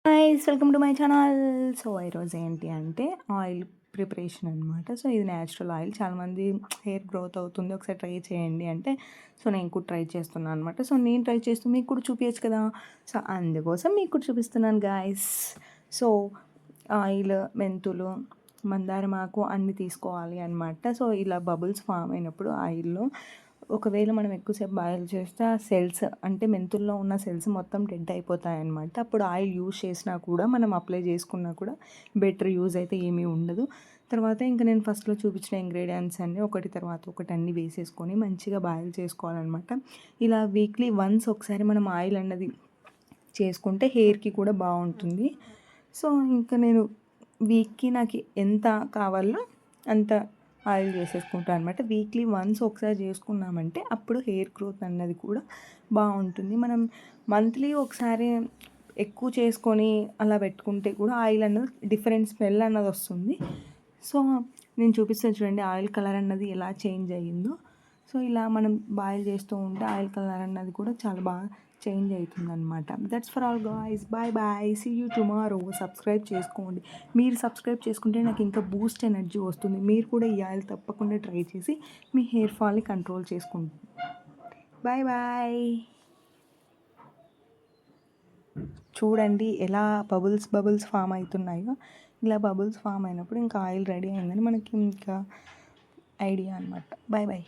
Guys welcome to my channel. So ఈరోజు ఏంటి అంటే ఆయిల్ ప్రిపరేషన్ అనమాట. సో ఇది న్యాచురల్ ఆయిల్, చాలామంది హెయిర్ గ్రోత్ అవుతుంది ఒకసారి ట్రై చేయండి అంటే, సో నేను కూడా ట్రై చేస్తున్నాను అనమాట. సో నేను ట్రై చేస్తూ మీకు కూడా చూపించచ్చు కదా, సో అందుకోసం మీకు కూడా చూపిస్తున్నాను గాయస్. సో ఆయిల్, మెంతులు, మందారమాకు అన్నీ తీసుకోవాలి అనమాట. సో ఇలా బబుల్స్ ఫామ్ అయినప్పుడు ఆయిల్లో ఒకవేళ మనం ఎక్కువసేపు బాయిల్ చేస్తే ఆ సెల్స్ అంటే మెంతుల్లో ఉన్న సెల్స్ మొత్తం డెడ్ అయిపోతాయి అనమాట. అప్పుడు ఆయిల్ యూజ్ చేసినా కూడా మనం అప్లై చేసుకున్నా కూడా బెటర్ యూజ్ అయితే ఏమీ ఉండదు. తర్వాత ఇంకా నేను ఫస్ట్లో చూపించిన ఇంగ్రీడియంట్స్ అన్నీ ఒకటి తర్వాత ఒకటి అన్నీ వేసేసుకొని మంచిగా బాయిల్ చేసుకోవాలన్నమాట. ఇలా వీక్లీ వన్స్ ఒకసారి మనం ఆయిల్ అన్నది చేసుకుంటే హెయిర్కి కూడా బాగుంటుంది. సో ఇంకా నేను వీక్కి నాకు ఎంత కావాలో అంత ఆయిల్ చేసేసుకుంటాను అనమాట. వీక్లీ వన్స్ ఒకసారి చేసుకున్నామంటే అప్పుడు హెయిర్ గ్రోత్ అన్నది కూడా బాగుంటుంది. మనం మంత్లీ ఒకసారి ఎక్కువ చేసుకొని అలా పెట్టుకుంటే కూడా ఆయిల్ అన్నది డిఫరెంట్ స్మెల్ అన్నది వస్తుంది. సో నేను చూపిస్తాను చూడండి ఆయిల్ కలర్ అన్నది ఎలా చేంజ్ అయ్యిందో. సో ఇలా మనం బాయిల్ చేస్తూ ఉంటే ఆయిల్ కలర్ అన్నది కూడా చాలా బాగా చేంజ్ అవుతుందన్నమాట. That's for all guys, bye bye, see you tomorrow. Subscribe చేసుకోండి. మీరు సబ్స్క్రైబ్ చేసుకుంటే నాకు ఇంకా బూస్ట్ ఎనర్జీ వస్తుంది. మీరు కూడా ఈ ఆయిల్ తప్పకుండా ట్రై చేసి మీ హెయిర్ ఫాల్ని కంట్రోల్ చేసుకోండి. Bye bye. చూడండి ఎలా బబుల్స్ ఫామ్ అవుతున్నాయో. ఇలా బబుల్స్ ఫామ్ అయినప్పుడు ఇంకా ఆయిల్ రెడీ అయిందని మనకి ఇంకా ఐడియా అనమాట. Bye bye.